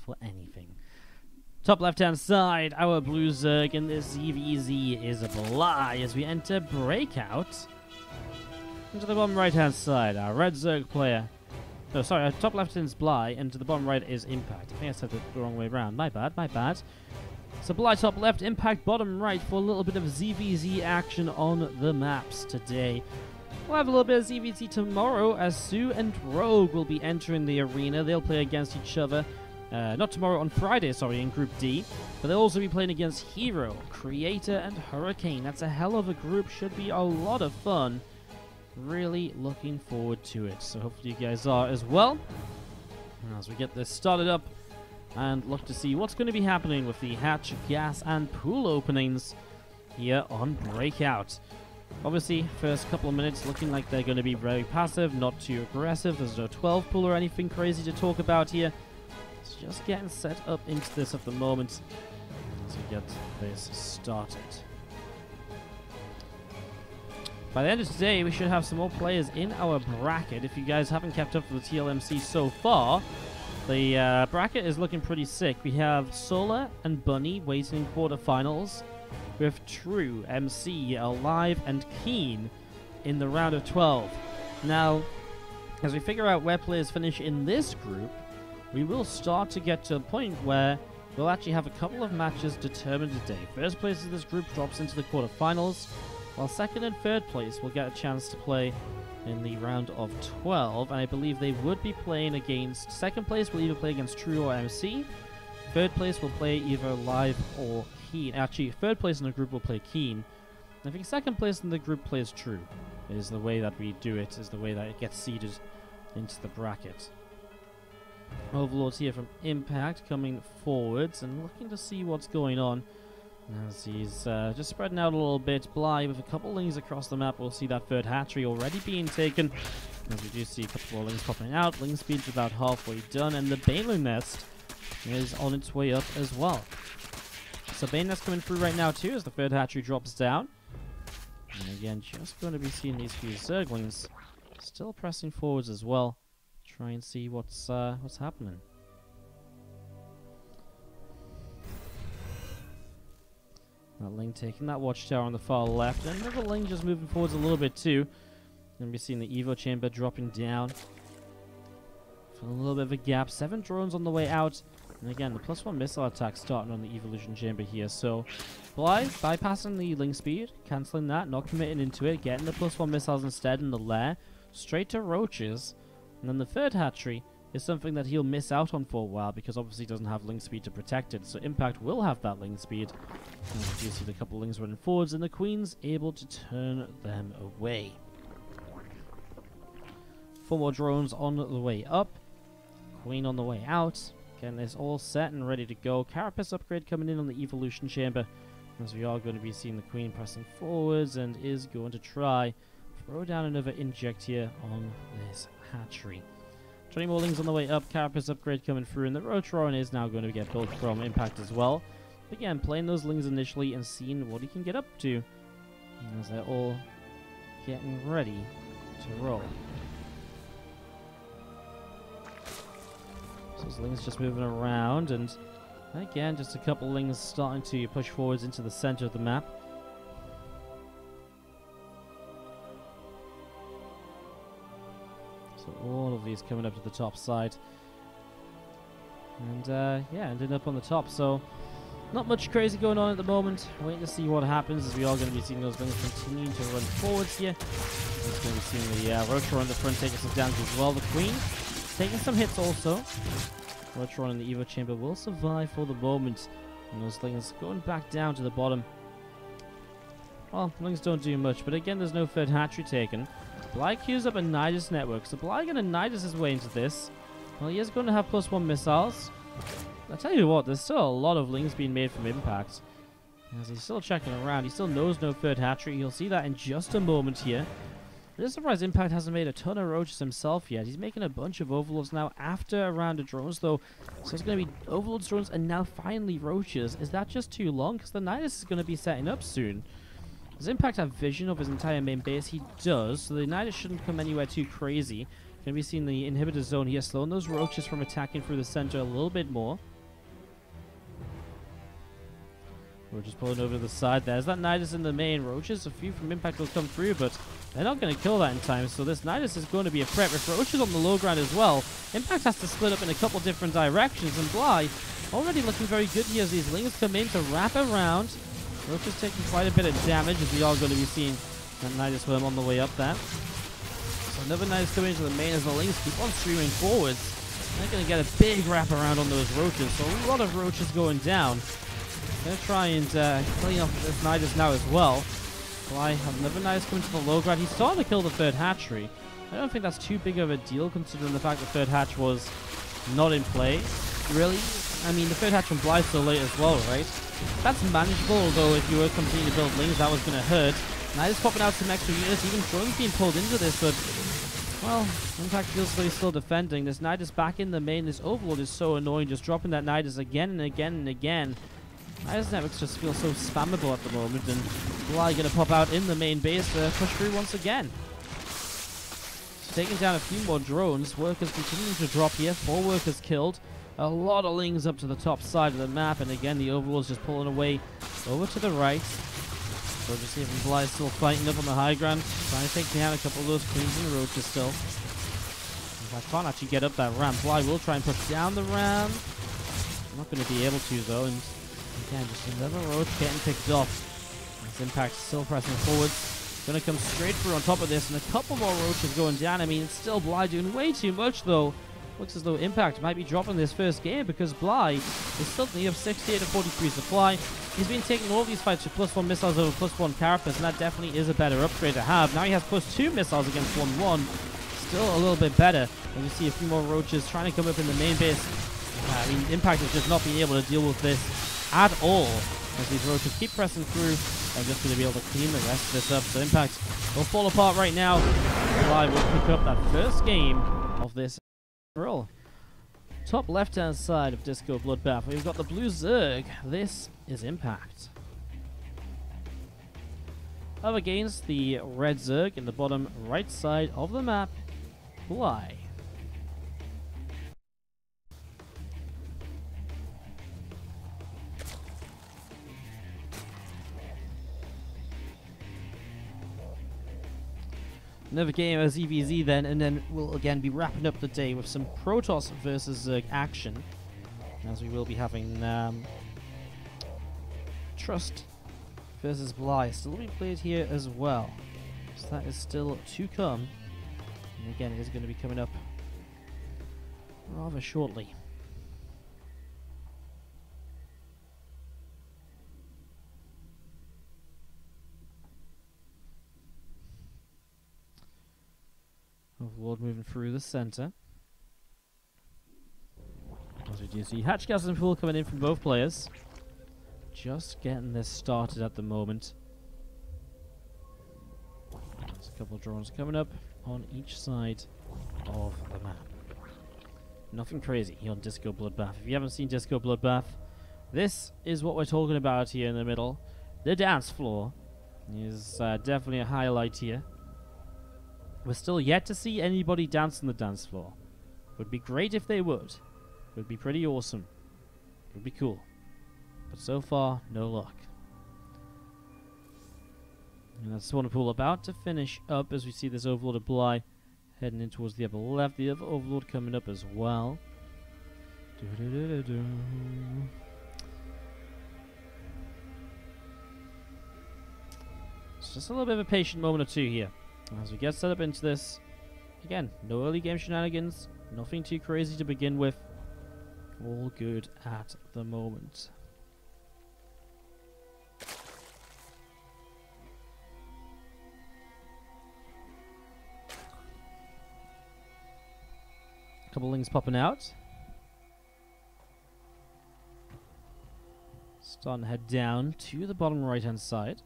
for anything. Top left-hand side, our blue Zerg in this ZvZ is a Bly as we enter Breakout. Into the bottom right-hand side, our red Zerg player. No, sorry, our top left is Bly, and to the bottom right is Impact. I think I said it the wrong way around. My bad, my bad. So Bly top left, Impact bottom right for a little bit of ZvZ action on the maps today. We'll have a little bit of ZvZ tomorrow as Sue and Rogue will be entering the arena. They'll play against each other. Not tomorrow, on Friday, sorry, in Group D. But they'll also be playing against Hero, Creator, and Hurricane. That's a hell of a group. Should be a lot of fun. Really looking forward to it. So hopefully you guys are as well. As we get this started up and look to see what's going to be happening with the hatch, gas, and pool openings here on Breakout. Obviously, first couple of minutes looking like they're going to be very passive, not too aggressive. There's no 12 pool or anything crazy to talk about here. It's just getting set up into this at the moment as we get this started. By the end of today, we should have some more players in our bracket. If you guys haven't kept up with the TLMC so far, the bracket is looking pretty sick. We have Solar and Bunny waiting in quarterfinals, with True, MC, Alive, and Keen in the round of 12. Now, as we figure out where players finish in this group, we will start to get to a point where we'll actually have a couple of matches determined today. First place of this group drops into the quarterfinals, while second and third place will get a chance to play in the round of 12. And I believe they would be playing against... Second place will either play against True or MC. Third place will play either Live or Keen. Actually, third place in the group will play Keen. I think second place in the group plays True. Is the way that we do it, is the way that it gets seeded into the bracket. Overlords here from Impact coming forwards and looking to see what's going on. As he's just spreading out a little bit. Bly with a couple lings across the map. We'll see that third hatchery already being taken. As we do see a couple more lings popping out. Ling speed's about halfway done, and the Baneling Nest is on its way up as well. So Bane Nest coming through right now too as the third hatchery drops down. And again, just going to be seeing these few Zerglings still pressing forwards as well. Try and see what's happening. That Ling taking that watchtower on the far left, and another Ling just moving forwards a little bit too. Gonna be seeing the Evo chamber dropping down. Feeling a little bit of a gap. 7 drones on the way out. And again, the +1 missile attack starting on the Evolution chamber here. So, Bly bypassing the Ling speed, cancelling that, not committing into it, getting the +1 missiles instead in the lair, straight to roaches. And then the third hatchery is something that he'll miss out on for a while because obviously he doesn't have Ling speed to protect it. So Impact will have that Ling speed. And you see the couple Lings running forwards, and the Queen's able to turn them away. 4 more drones on the way up. Queen on the way out. Getting this all set and ready to go. Carapace upgrade coming in on the Evolution chamber. As we are going to be seeing the Queen pressing forwards and is going to try throw down another inject here on this hatchery. 20 more Lings on the way up. Carapace upgrade coming through, and the Rotron is now going to get built from Impact as well. Again, playing those Lings initially and seeing what he can get up to as they're all getting ready to roll. So those Lings just moving around, and again, just a couple Lings starting to push forwards into the center of the map. So all of these coming up to the top side. And yeah, ending up on the top. So not much crazy going on at the moment. Waiting to see what happens as we are going to be seeing those Lings continuing to run forwards here. We're going to be seeing the Rotron on the front taking some damage as well. The Queen taking some hits also. Rotron in the Evo chamber will survive for the moment. And those Lings going back down to the bottom. Well, Lings don't do much, but again, there's no third hatchery taken. Bly queues up a Nidus network, so Bly going to Nidus his way into this. Well, he is going to have +1 missiles. I tell you what, there's still a lot of Lings being made from Impact. As he's still checking around, he still knows no third hatchery. You'll see that in just a moment here. I'm just surprised Impact hasn't made a ton of roaches himself yet. He's making a bunch of overlords now after a round of drones, though. So it's going to be overlords, drones, and now finally roaches. Is that just too long? Because the Nidus is going to be setting up soon. Does Impact have vision of his entire main base? He does, so the Nidus shouldn't come anywhere too crazy. Going to be seeing the inhibitor zone here, slowing those roaches from attacking through the center a little bit more. Roaches pulling over to the side. There's that Nidus in the main. Roaches, a few from Impact will come through, but they're not going to kill that in time. So this Nidus is going to be a threat with Roaches on the low ground as well. Impact has to split up in a couple different directions, and Bly already looking very good here as these Lings come in to wrap around. Roaches taking quite a bit of damage, as we are going to be seeing that Nidus worm on the way up there. So another Nidus coming into the main as the Lings keep on streaming forwards. They're going to get a big wrap around on those Roaches, so a lot of Roaches going down. Gonna try and clean off this Nidus now as well. Bly have another Nidus coming to the low ground. He's starting to kill the third hatchery. I don't think that's too big of a deal considering the fact the third hatch was not in play. Really? I mean, the third hatch from Bly so late as well, right? That's manageable, although if you were continuing to build Lings, that was going to hurt. Nidus popping out some extra units, even drones being pulled into this, but, well, Impact feels like he's still defending. This Nidus back in the main, this Overlord is so annoying, just dropping that Nidus again and again and again. Nidus networks just feel so spammable at the moment, and Bly going to pop out in the main base to push through once again. Taking down a few more drones. Workers continuing to drop here. 4 workers killed. A lot of Lings up to the top side of the map, and again the Overlord's just pulling away over to the right. So just see if Bly is still fighting up on the high ground, trying to take down a couple of those Queens and Roaches still. If I can't actually get up that ramp, Bly will try and push down the ramp. I'm not going to be able to though, and again, just another Roach getting picked off. This Impact still pressing forwards. Gonna come straight through on top of this, and a couple more Roaches going down. I mean, it's still Bly doing way too much though. Looks as though Impact might be dropping this first game because Bly is still near 68 to 43 supply. He's been taking all these fights with +1 missiles over +1 carapace, and that definitely is a better upgrade to have. Now he has +2 missiles against 1-1. Still a little bit better. And you see a few more Roaches trying to come up in the main base. I mean, Impact has just not been able to deal with this at all. As these Roaches keep pressing through, I'm just going to be able to clean the rest of this up. So Impact will fall apart right now. Bly will pick up that first game of this roll. Top left-hand side of Disco Bloodbath, we've got the blue Zerg. This is Impact. Up against the red Zerg in the bottom right side of the map, Bly. Another game of ZvZ then, and then we'll again be wrapping up the day with some Protoss versus Zerg action, as we will be having Trust versus Bly still being played here as well. So that is still to come, and again it is going to be coming up rather shortly. Overlord moving through the center. As we do see Hatch Gas and Pool coming in from both players. Just getting this started at the moment. There's a couple of drones coming up on each side of the map. Nothing crazy here on Disco Bloodbath. If you haven't seen Disco Bloodbath, this is what we're talking about here in the middle. The dance floor is definitely a highlight here. We're still yet to see anybody dance on the dance floor. Would be great if they would. Would be pretty awesome. Would be cool. But so far, no luck. And that's Swarm Pool about to finish up as we see this Overlord of Bly heading in towards the upper left. The other Overlord coming up as well. It's just a little bit of a patient moment or two here. As we get set up into this, again, no early game shenanigans, nothing too crazy to begin with, all good at the moment. A couple Lings popping out. Starting to head down to the bottom right hand side.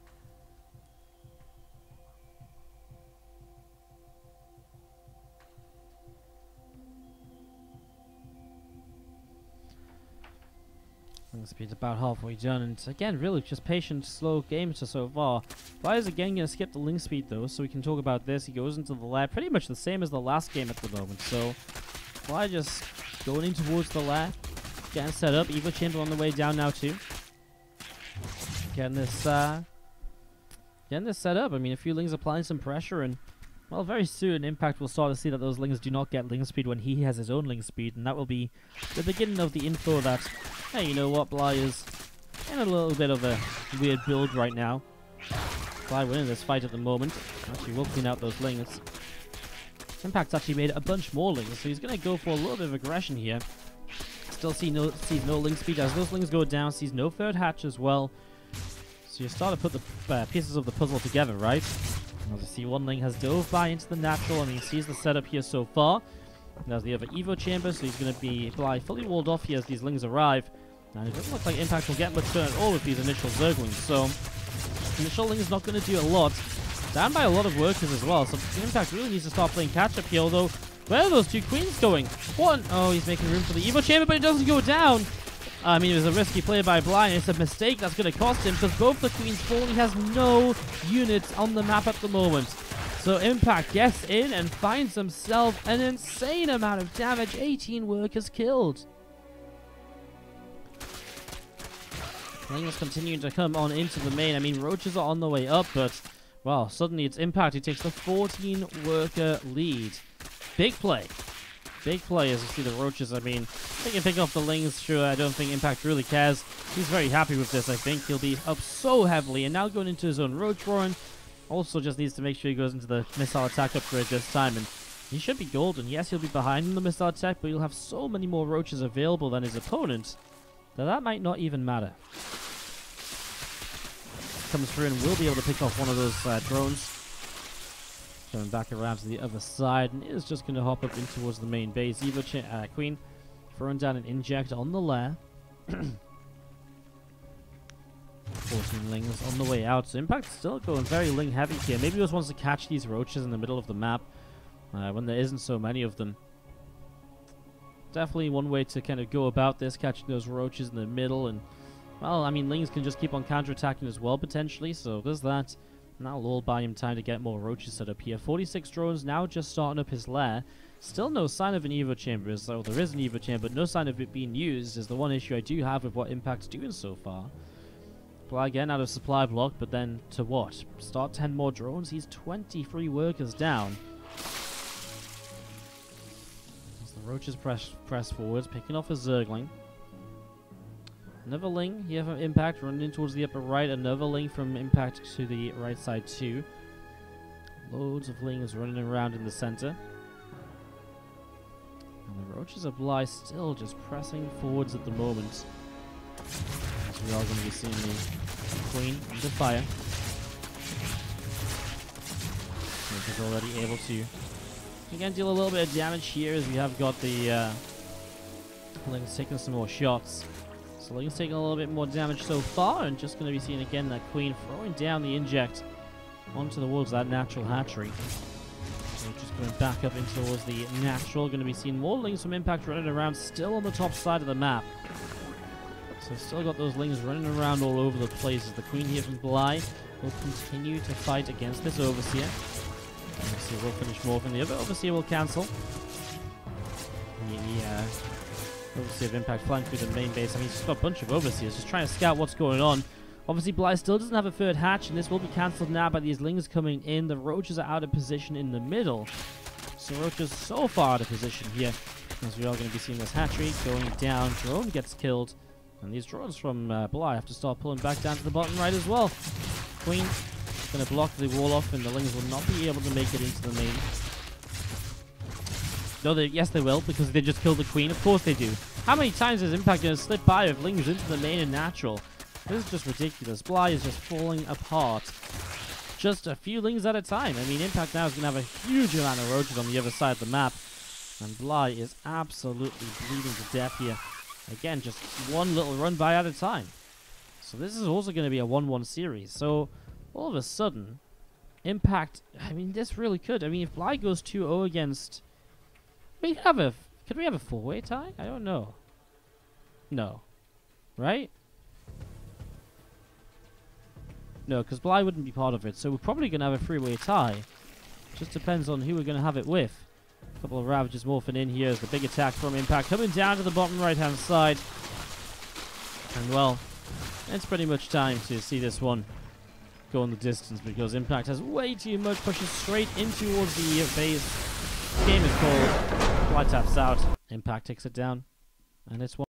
Speed's about halfway done, and again, really just patient, slow game so far. Bly is again going to skip the Ling speed though, so we can talk about this. He goes into the left, pretty much the same as the last game at the moment. So Bly just going in towards the left, getting set up. Evil Chamber on the way down now too. getting this set up. I mean, a few Lings applying some pressure, and well, very soon Impact will start to see that those Lings do not get Ling speed when he has his own Ling speed, and that will be the beginning of the info that, hey, you know what, Bly is in a little bit of a weird build right now. Bly winning this fight at the moment. Actually, we'll clean out those Lings. Impact's actually made a bunch more Lings, so he's going to go for a little bit of aggression here. Still sees no Ling speed. As those Lings go down, sees no third hatch as well. So you start to put the pieces of the puzzle together, right? As you see, one Ling has dove by into the natural, and he sees the setup here so far. There's the other Evo chamber, so he's going to be fully walled off here as these Lings arrive. And it doesn't look like Impact will get much turn at all with these initial Zerglings, so initial Ling is not going to do a lot. Down by a lot of workers as well, so Impact really needs to start playing catch-up here, although where are those two Queens going? One, oh, he's making room for the Evo chamber, but it doesn't go down. I mean, it was a risky play by Bly, and it's a mistake that's going to cost him, because both the Queens fall, he has no units on the map at the moment. So Impact gets in and finds himself an insane amount of damage, 18 workers killed. Lings continuing to come on into the main. I mean, Roaches are on the way up, but, well, suddenly it's Impact who takes the 14 worker lead. Big play. Big play as you see the Roaches. I mean, they can pick off the Lings. Sure, I don't think Impact really cares. He's very happy with this, I think. He'll be up so heavily, and now going into his own Roach Warren. Also just needs to make sure he goes into the missile attack upgrade this time, and he should be golden. Yes, he'll be behind in the missile attack, but he'll have so many more Roaches available than his opponent that might not even matter. Comes through and will be able to pick off one of those drones. Going back around to the other side, and is just going to hop up in towards the main base. Evo Queen throwing down an inject on the lair. 14 Lings on the way out. So Impact's still going very Ling heavy here. Maybe he just wants to catch these Roaches in the middle of the map when there isn't so many of them. Definitely one way to kind of go about this, catching those Roaches in the middle. And, well, I mean, Lings can just keep on counterattacking as well, potentially. So there's that. And that'll all buy him time to get more Roaches set up here. 46 drones now just starting up his lair. Still no sign of an Evo chamber. So there is an Evo chamber, but no sign of it being used is the one issue I do have with what Impact's doing so far. Bly again out of supply block, but then to what? Start 10 more drones? He's 23 workers down. As the Roaches press forwards, picking off a Zergling. Another Ling here from Impact, running in towards the upper right. Another Ling from Impact to the right side too. Loads of Lings running around in the center. And the Roaches of Bly still just pressing forwards at the moment. As we are going to be seeing the Queen under fire. Which is already able to, again, deal a little bit of damage here as we have got the Lings taking some more shots. So Ling's taking a little bit more damage so far, and just going to be seeing again that Queen throwing down the inject onto the walls of that natural hatchery. So just going back up into towards the natural. Going to be seeing more Lings from Impact running around, still on the top side of the map. So still got those Lings running around all over the place as the Queen here from Bly will continue to fight against this Overseer. Overseer will finish more than the other. Overseer will cancel. The Overseer of Impact flying through the main base. I mean, he's just got a bunch of Overseers just trying to scout what's going on. Obviously, Bly still doesn't have a third hatch, and this will be cancelled now by these Lings coming in. The Roaches are out of position in the middle. So Roaches so far out of position here. As we are going to be seeing this hatchery going down. Drone gets killed. And these drones from Bly have to start pulling back down to the bottom right as well. Queen going to block the wall off, and the Lings will not be able to make it into the main. No, yes they will, because they just killed the Queen. Of course they do. How many times is Impact going to slip by with Lings into the main and natural? This is just ridiculous. Bly is just falling apart. Just a few Lings at a time. I mean, Impact now is going to have a huge amount of Roaches on the other side of the map. And Bly is absolutely bleeding to death here. Again, just one little run by at a time. So this is also going to be a 1-1 series. So all of a sudden, Impact, I mean, this really could. I mean, if Bly goes 2-0 against... could we have a 4-way tie? I don't know. No. Right? No, because Bly wouldn't be part of it. So we're probably going to have a 3-way tie. Just depends on who we're going to have it with. A couple of Ravages morphing in here as the big attack from Impact coming down to the bottom right-hand side. And, well, It's pretty much time to see this one go in the distance because Impact has way too much, pushes straight in towards the base. This game is called Flight Taps Out. Impact takes it down, and it's 1.